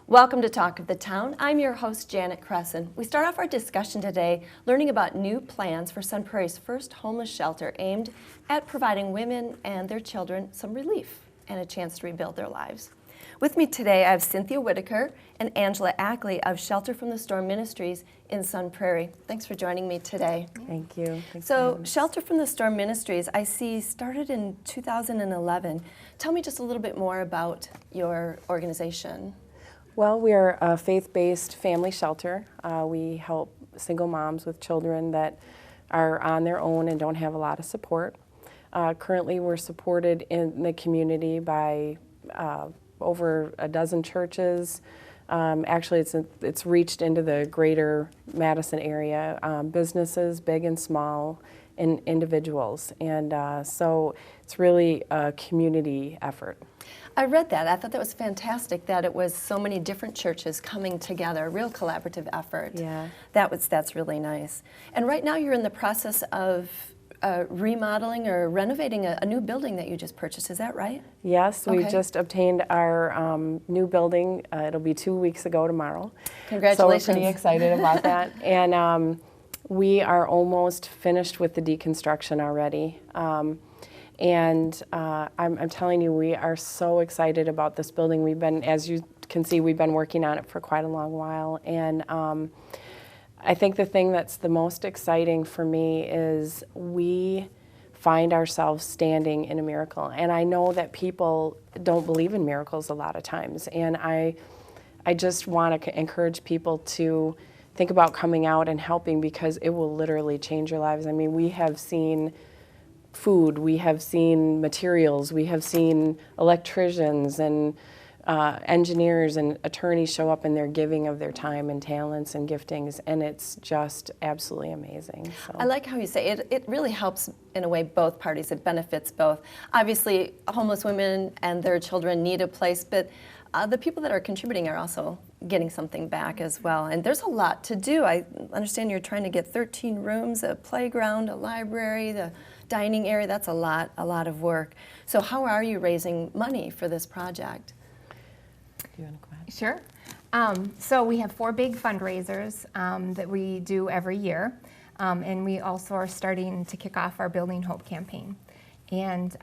Welcome to Talk of the Town. I'm your host, Janet Cresson. We start off our discussion today learning about new plans for Sun Prairie's first homeless shelter aimed at providing women and their children some relief and a chance to rebuild their lives. With me today, I have Cynthia Whitaker and Angela Ackley of Shelter from the Storm Ministries in Sun Prairie. Thanks for joining me today. Thank you. So, Shelter from the Storm Ministries, I see, started in 2011. Tell me just a little bit more about your organization. Well, we are a faith-based family shelter. We help single moms with children that are on their own and don't have a lot of support. Currently, we're supported in the community by over a dozen churches. Actually, it's reached into the greater Madison area, businesses, big and small, and individuals. And so it's really a community effort. I read that. I thought that was fantastic that it was so many different churches coming together, a real collaborative effort. Yeah. That's really nice. And right now you're in the process of remodeling or renovating a new building that you just purchased. Is that right? Yes, we Okay. just obtained our new building. It'll be 2 weeks ago tomorrow. Congratulations. So we're pretty excited about that. And we are almost finished with the deconstruction already. I'm telling you, we are so excited about this building. We've been, as you can see, we've been working on it for quite a long while. And I think the thing that's the most exciting for me is we find ourselves standing in a miracle. And I know that people don't believe in miracles a lot of times. And I just want to encourage people to think about coming out and helping, because it will literally change your lives. I mean, we have seen food, we have seen materials, we have seen electricians and engineers and attorneys show up, and they're giving of their time and talents and giftings, and it's just absolutely amazing. So. I like how you say it. It really helps, in a way, both parties. It benefits both. Obviously, homeless women and their children need a place, but the people that are contributing are also getting something back as well. And there's a lot to do. I understand you're trying to get 13 rooms, a playground, a library, the dining area. That's a lot of work. So how are you raising money for this project? Do you want to go ahead? Sure. So we have 4 big fundraisers that we do every year. And we also are starting to kick off our Building Hope campaign. And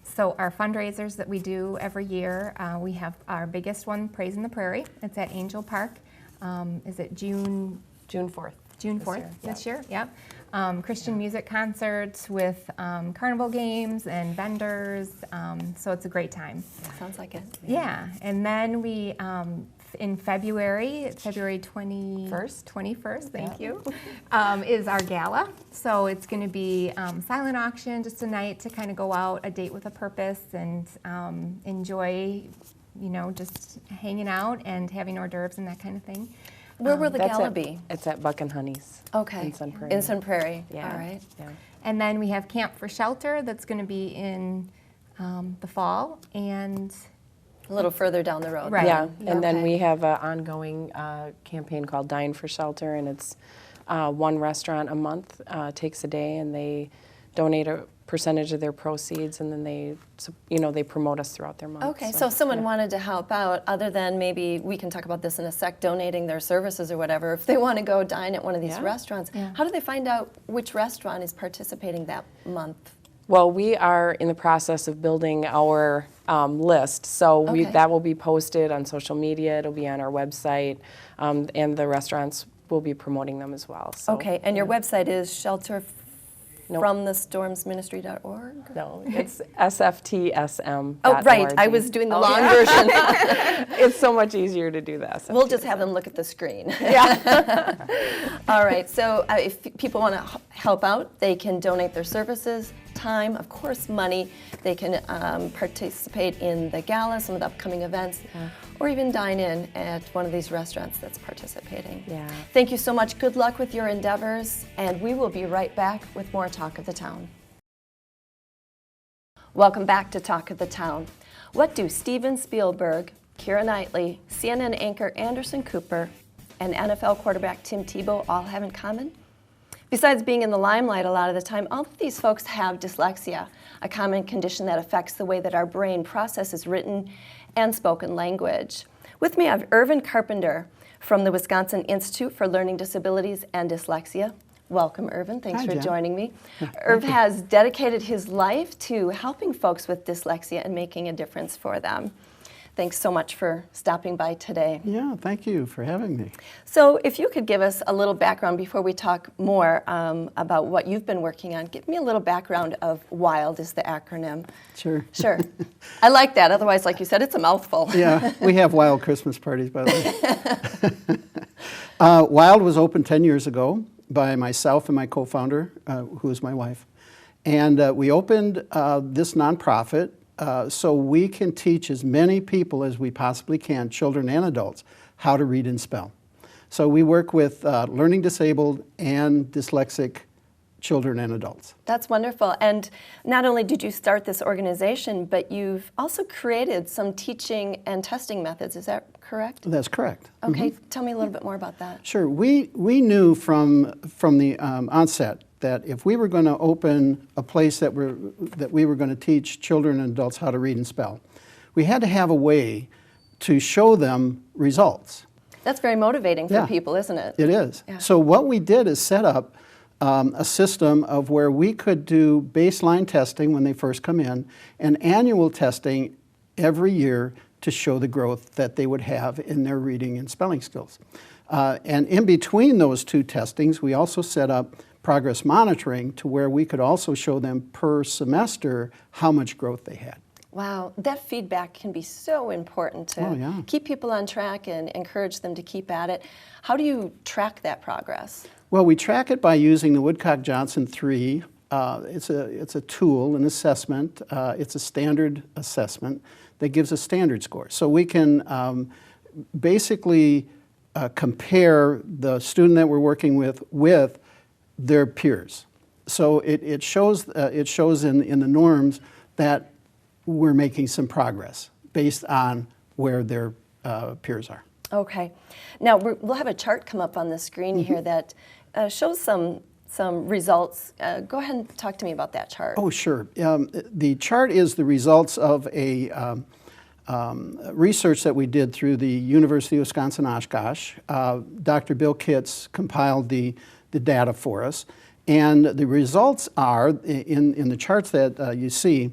so our fundraisers that we do every year, we have our biggest one, Praise in the Prairie. It's at Angel Park. Is it June 4th. June 4th this year? Yep. Christian music concerts with carnival games and vendors. So it's a great time. Sounds like it. Yeah. And then we, in February 21st, thank you, is our gala. So it's going to be silent auction, just a night to kind of go out, a date with a purpose, and enjoy, just hanging out and having hors d'oeuvres and that kind of thing. Where will the gala be? be? It's at Buck and Honey's. Okay. In Sun Prairie. In Sun Prairie. Yeah. All right. Yeah. And then we have Camp for Shelter that's going to be in the fall, and A little further down the road. Right. Yeah, and then Okay. we have an ongoing campaign called Dine for Shelter, and it's one restaurant a month takes a day, and they donate a percentage of their proceeds, and then they promote us throughout their month. Okay, so if someone yeah. wanted to help out, other than maybe, we can talk about this in a sec, donating their services or whatever, if they want to go dine at one of these Yeah. restaurants, Yeah. how do they find out which restaurant is participating that month? Well, we are in the process of building our list, so Okay. that will be posted on social media, it'll be on our website, and the restaurants will be promoting them as well. So, Okay, and your yeah. website is shelterfromthestormsministry.org? No, it's sftsm.org. Oh, right, I was doing the long version. It's so much easier to do that. We'll just have them look at the screen. Yeah. All right, so if people want to help out, they can donate their services, time, of course, money. They can participate in the gala, some of the upcoming events, or even dine in at one of these restaurants that's participating. Yeah. Thank you so much. Good luck with your endeavors, and we will be right back with more Talk of the Town. Welcome back to Talk of the Town. What do Steven Spielberg, Keira Knightley, CNN anchor Anderson Cooper, and NFL quarterback Tim Tebow all have in common? Besides being in the limelight a lot of the time, all of these folks have dyslexia, a common condition that affects the way that our brain processes written and spoken language. With me, I have Irvin Carpenter from the Wisconsin Institute for Learning Disabilities and Dyslexia. Welcome, Irvin. Thanks Hi, for Jen. joining me. Yeah, Irv thank you. has dedicated his life to helping folks with dyslexia and making a difference for them. Thanks so much for stopping by today. Yeah, thank you for having me. So if you could give us a little background before we talk more about what you've been working on. Give me a little background of WILD is the acronym. Sure. Sure. I like that. Otherwise, like you said, it's a mouthful. Yeah, we have wild Christmas parties, by the way. Wild was opened 10 years ago by myself and my co-founder, who is my wife. And we opened this nonprofit so we can teach as many people as we possibly can, children and adults, how to read and spell. So we work with learning disabled and dyslexic children and adults. That's wonderful. And not only did you start this organization, but you've also created some teaching and testing methods. Is that correct? That's correct. Okay. Tell me a little bit more about that. Sure. We knew from the onset that if we were going to open a place that we were going to teach children and adults how to read and spell, we had to have a way to show them results. That's very motivating for Yeah. people, isn't it? It is. Yeah. So what we did is set up a system of where we could do baseline testing when they first come in and annual testing every year to show the growth that they would have in their reading and spelling skills. And in between those two testings, we also set up progress monitoring to where we could also show them per semester how much growth they had. Wow, that feedback can be so important to Oh, yeah. keep people on track and encourage them to keep at it. How do you track that progress? Well, we track it by using the Woodcock-Johnson 3. It's a tool, an assessment. It's a standard assessment that gives a standard score. So we can basically compare the student that we're working with their peers. So it shows in the norms that we're making some progress based on where their peers are. Okay. Now, we'll have a chart come up on the screen here that shows some results. Go ahead and talk to me about that chart. Oh, sure. The chart is the results of a research that we did through the University of Wisconsin-Oshkosh. Dr. Bill Kitts compiled the data for us. And the results are, in the charts that you see,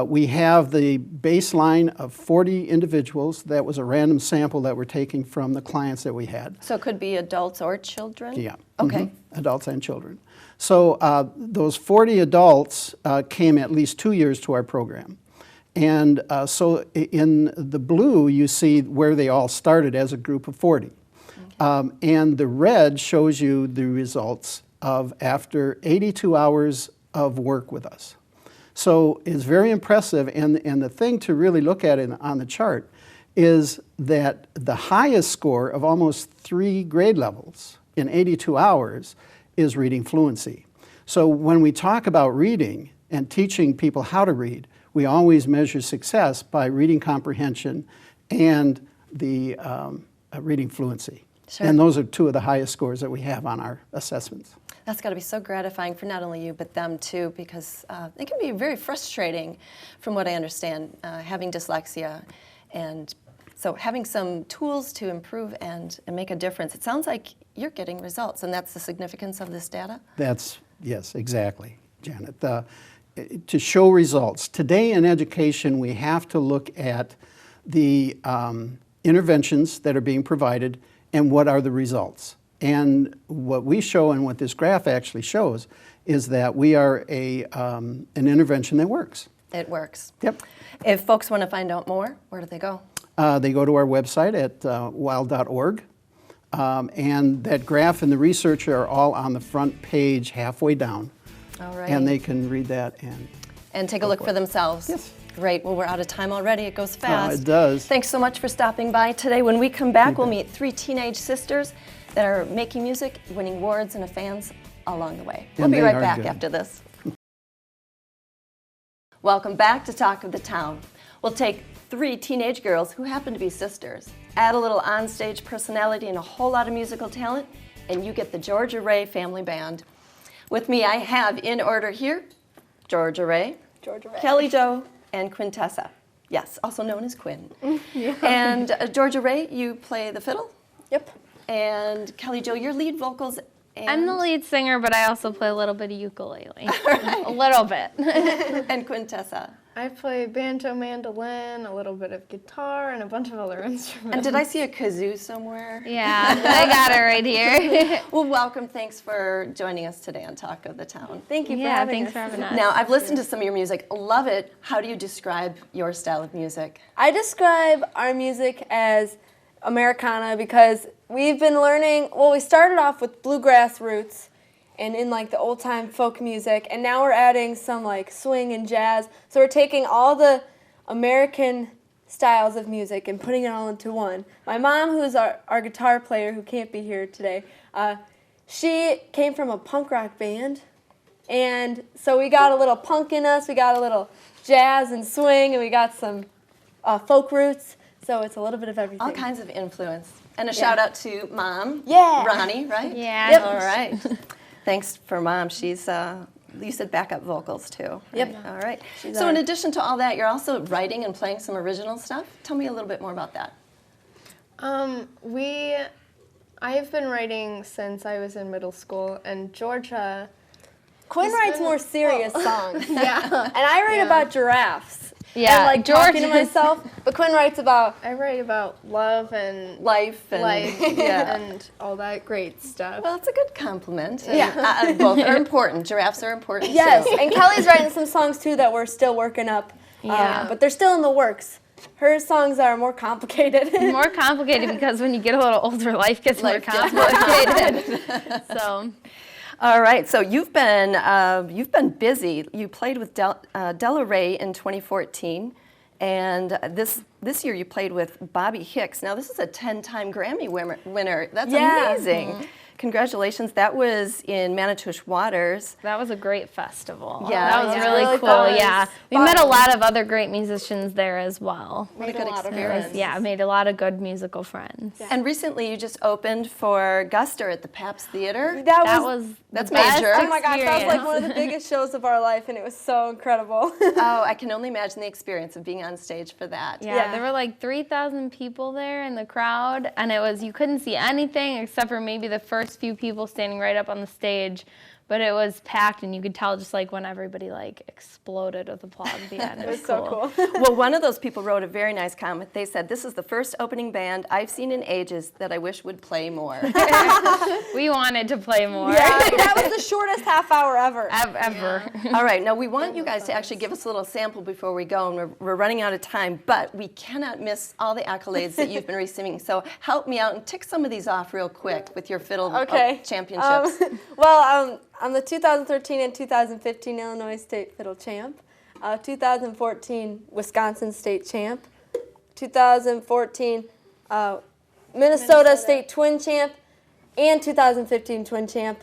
we have the baseline of 40 individuals. That was a random sample that we're taking from the clients that we had. So it could be adults or children? Yeah. Okay. Adults and children. So those 40 adults came at least 2 years to our program. And so in the blue, you see where they all started as a group of 40. Okay. And the red shows you the results of after 82 hours of work with us. So it's very impressive, and the thing to really look at on the chart is that the highest score of almost 3 grade levels in 82 hours is reading fluency. So when we talk about reading and teaching people how to read, we always measure success by reading comprehension and the reading fluency. Sure. And those are 2 of the highest scores that we have on our assessments. That's got to be so gratifying for not only you, but them too, because it can be very frustrating, from what I understand, having dyslexia. And so having some tools to improve and make a difference. It sounds like you're getting results, and that's the significance of this data? Yes, exactly, Janet. To show results. Today in education, we have to look at the interventions that are being provided and what are the results. And what we show and what this graph actually shows is that we are an intervention that works. It works. Yep. If folks want to find out more, where do they go? They go to our website at wild.org. And that graph and the research are all on the front page halfway down. All right. And they can read that and take a look for themselves. Yes. Great. Well, we're out of time already. It goes fast. It does. Thanks so much for stopping by today. When we come back, we'll meet 3 teenage sisters that are making music, winning awards, and fans along the way. We'll And be they right are back good. after this. Welcome back to Talk of the Town. We'll take 3 teenage girls who happen to be sisters, add a little onstage personality and a whole lot of musical talent, and you get the Georgia Ray Family Band. With me, I have in order here, Georgia Ray, Kelly Jo, and Quintessa. Yes, also known as Quinn. And Georgia Ray, you play the fiddle. Yep. And Kelly Jo, your lead vocals. And, I'm the lead singer, but I also play a little bit of ukulele. A little bit. And Quintessa. I play banjo, mandolin, a little bit of guitar, and a bunch of other instruments. And did I see a kazoo somewhere? Yeah, I got it right here. Well, welcome. Thanks for joining us today on Talk of the Town. Thank you for Yeah, having thanks us. for having us. Now, I've listened to some of your music. Love it. How do you describe your style of music? I describe our music as Americana because we've been learning, well, we started off with bluegrass roots and in like the old time folk music, and now we're adding some like swing and jazz. So we're taking all the American styles of music and putting it all into one. My mom, who's our guitar player who can't be here today, she came from a punk rock band, and so we got a little punk in us, we got a little jazz and swing, and we got some folk roots. So it's a little bit of everything. All kinds of influence. And a shout out to Mom. Yeah. Ronnie, right? Yeah. Yep. All right. Thanks for Mom. She's, you said backup vocals too. Yep. Right? All right. She's So our- in addition to all that, you're also writing and playing some original stuff. Tell me a little bit more about that. I've been writing since I was in middle school, and Georgia. Quinn writes more serious songs. Yeah. And I write about giraffes. Yeah, And like George- talking to myself. But Quinn writes about I write about love and Life and yeah. and all that great stuff. Well, it's a good compliment. And, both are important. Giraffes are important yes. too. And Kelly's writing some songs too that we're still working up. Yeah. But they're still in the works. Her songs are more complicated. More complicated because when you get a little older, life gets more Life gets complicated. So, All right, so you've been busy. You played with Della Ray in 2014, and this year you played with Bobby Hicks. Now this is a 10-time Grammy winner. That's Yeah. amazing. Congratulations. That was in Manitowoc Waters. that was a great festival. Yeah. That was Yeah. really Really cool. fun. Yeah. We met a lot of other great musicians there as well. What a good a lot of experience. Yeah, I made a lot of good musical friends. And recently you just opened for Guster at the Pabst Theater. That was That's the best major. Oh my gosh, that was like experience. one of the biggest shows of our life, and it was so incredible. Oh, I can only imagine the experience of being on stage for that. Yeah, there were like 3,000 people there in the crowd, and you couldn't see anything except for maybe the first few people standing right up on the stage, but it was packed, and you could tell just like when everybody like exploded with applause at the end. It was so cool. Well, one of those people wrote a very nice comment. They said, "This is the first opening band I've seen in ages that I wish would play more." We wanted to play more. Yeah, that was the shortest half hour ever. Ever. All right, now we want you guys to actually give us a little sample before we go, and we're running out of time, but we cannot miss all the accolades that you've been receiving. So help me out and tick some of these off real quick with your fiddle Okay. championships. I'm the 2013 and 2015 Illinois State Fiddle Champ, 2014 Wisconsin State Champ, 2014 Minnesota State Twin Champ, and 2015 Twin Champ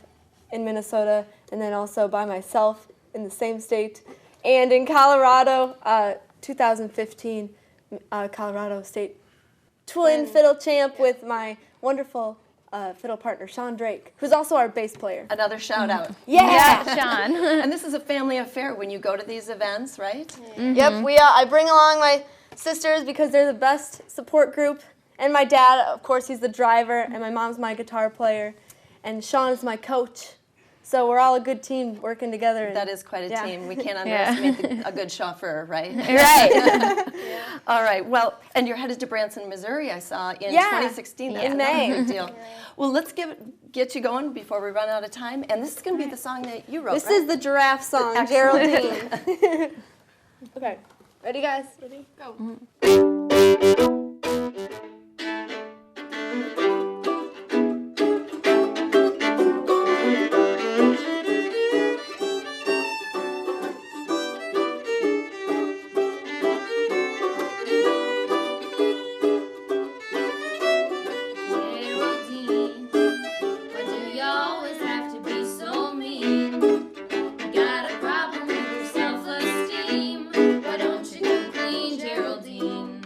in Minnesota, and then also by myself in the same state. And in Colorado, 2015 Colorado State Twin Fiddle Champ with my wonderful fiddle partner, Sean Drake, who's also our bass player. Another shout out. Yeah, Sean. And this is a family affair when you go to these events, right? Yep, I bring along my sisters because they're the best support group. And my dad, of course, he's the driver, and my mom's my guitar player, and Sean is my coach. So we're all a good team working together. And That is quite a Yeah. team. We can't Yeah. underestimate a good chauffeur, right? Right. All right. Well, and you're headed to Branson, Missouri, I saw, in Yeah, 2016. That's in another May. big deal. Well, let's get you going before we run out of time. And this is going to be the song that you wrote, This right? is the giraffe song, Excellent. Geraldine. Okay, ready guys? Ready? Go. Geraldine, why do you always have to be so mean? You got a problem with your self-esteem. Why don't you come clean, Geraldine?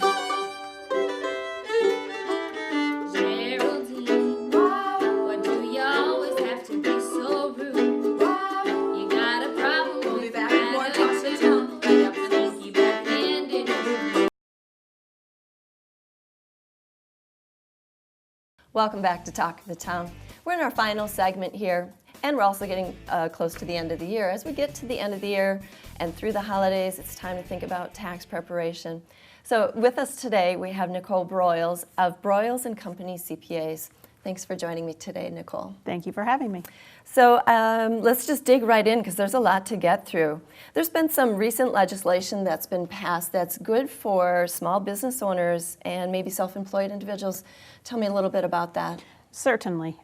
Welcome back to Talk of the Town. We're in our final segment here, and we're also getting close to the end of the year. As we get to the end of the year and through the holidays, it's time to think about tax preparation. So with us today, we have Nicole Broyles of Broyles & Company CPAs. Thanks for joining me today, Nicole. Thank you for having me. So let's just dig right in because there's a lot to get through. There's been some recent legislation that's been passed that's good for small business owners and maybe self-employed individuals. Tell me a little bit about that. Certainly.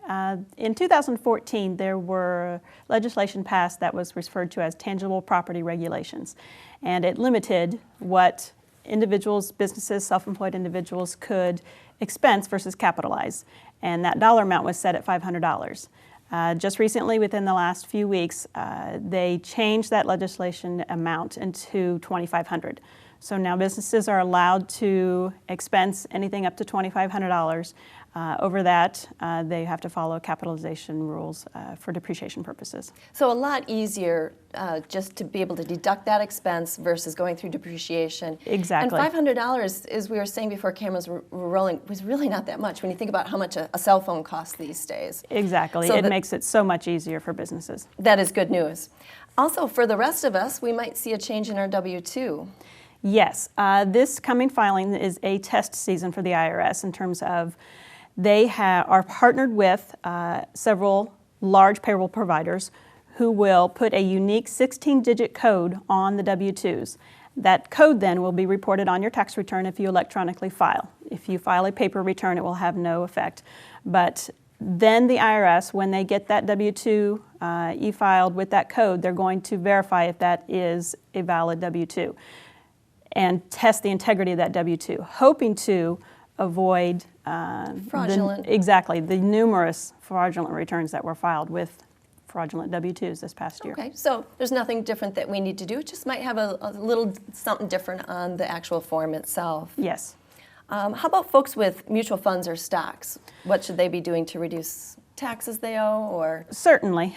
In 2014, there were legislation passed that was referred to as tangible property regulations, and it limited what individuals, businesses, self-employed individuals could expense versus capitalize, and that dollar amount was set at $500. Just recently, within the last few weeks, they changed that legislation amount into $2,500. So now businesses are allowed to expense anything up to $2,500. Over that, they have to follow capitalization rules for depreciation purposes. So a lot easier just to be able to deduct that expense versus going through depreciation. Exactly. And $500, as we were saying before cameras were rolling, was really not that much when you think about how much a cell phone costs these days. Exactly. So it makes it so much easier for businesses. That is good news. Also, for the rest of us, we might see a change in our W-2. Yes. This coming filing is a test season for the IRS in terms of they are partnered with several large payroll providers who will put a unique 16-digit code on the W-2s. That code then will be reported on your tax return if you electronically file. If you file a paper return, it will have no effect. But then the IRS, when they get that W-2 e-filed with that code, they're going to verify if that is a valid W-2 and test the integrity of that W-2, hoping to avoid fraudulent. Exactly, the numerous fraudulent returns that were filed with fraudulent W-2s this past year. Okay, so there's nothing different that we need to do. It just might have a little something different on the actual form itself. Yes. How about folks with mutual funds or stocks? What should they be doing to reduce taxes they owe, or? Certainly.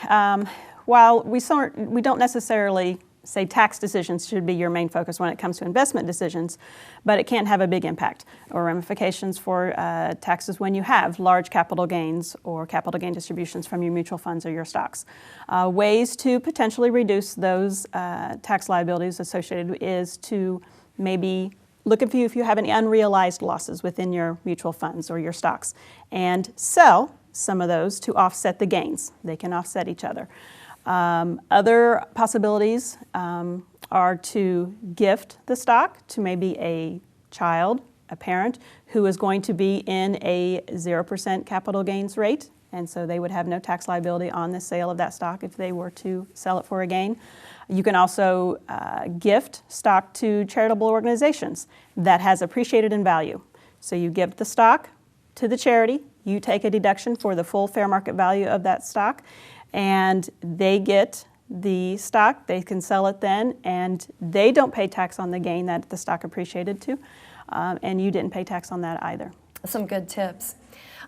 While we don't necessarily say tax decisions should be your main focus when it comes to investment decisions, but it can have a big impact or ramifications for taxes when you have large capital gains or capital gain distributions from your mutual funds or your stocks. Ways to potentially reduce those tax liabilities associated is to maybe look at if you have any unrealized losses within your mutual funds or your stocks and sell some of those to offset the gains. They can offset each other. Other possibilities are to gift the stock to maybe a child, a parent, who is going to be in a 0% capital gains rate, and so they would have no tax liability on the sale of that stock if they were to sell it for a gain. You can also gift stock to charitable organizations that has appreciated in value. So you give the stock to the charity, you take a deduction for the full fair market value of that stock, and they get the stock, they can sell it then, and they don't pay tax on the gain that the stock appreciated to, and you didn't pay tax on that either. Some good tips.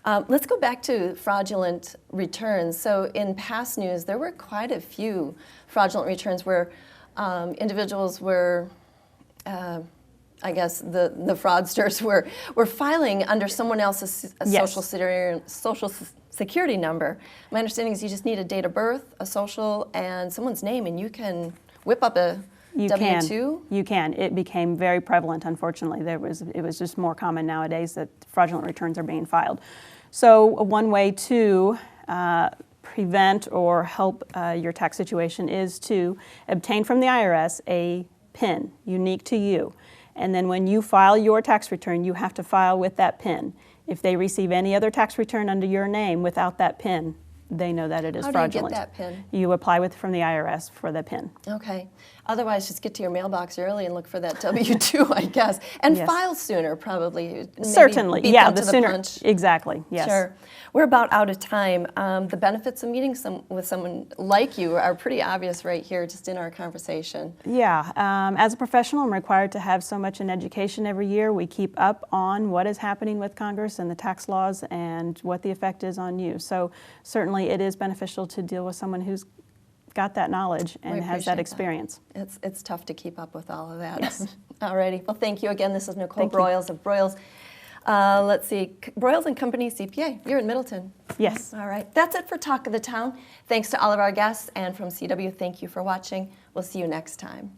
Let's go back to fraudulent returns. So in past news, there were quite a few fraudulent returns where individuals were, I guess the fraudsters were filing under someone else's Yes. social security number. My understanding is you just need a date of birth, a social, and someone's name, and you can whip up a W-2? You can. It became very prevalent, unfortunately. It was just more common nowadays that fraudulent returns are being filed. So one way to prevent or help your tax situation is to obtain from the IRS a PIN unique to you. And then when you file your tax return, you have to file with that PIN. If they receive any other tax return under your name without that PIN, they know that it is fraudulent. How do you get that PIN? You apply from the IRS for the PIN. Okay. Otherwise, just get to your mailbox early and look for that W-2, I guess. And Yes. file sooner, probably. Maybe Certainly, beat yeah, them the to sooner. punch. Exactly, yes. Sure. We're about out of time. The benefits of meeting with someone like you are pretty obvious right here, just in our conversation. Yeah, as a professional, I'm required to have so much in education every year. We keep up on what is happening with Congress and the tax laws and what the effect is on you. So certainly it is beneficial to deal with someone who's got that knowledge and has appreciate that that. experience. It's tough to keep up with all of that. Yes. Alrighty. Well, thank you again. This is Nicole Thank you. Broyles of Broyles Let's see, Broyles and Company CPA. You're in Middleton. Yes. All right. That's it for Talk of the Town. Thanks to all of our guests, and from CW, thank you for watching. We'll see you next time.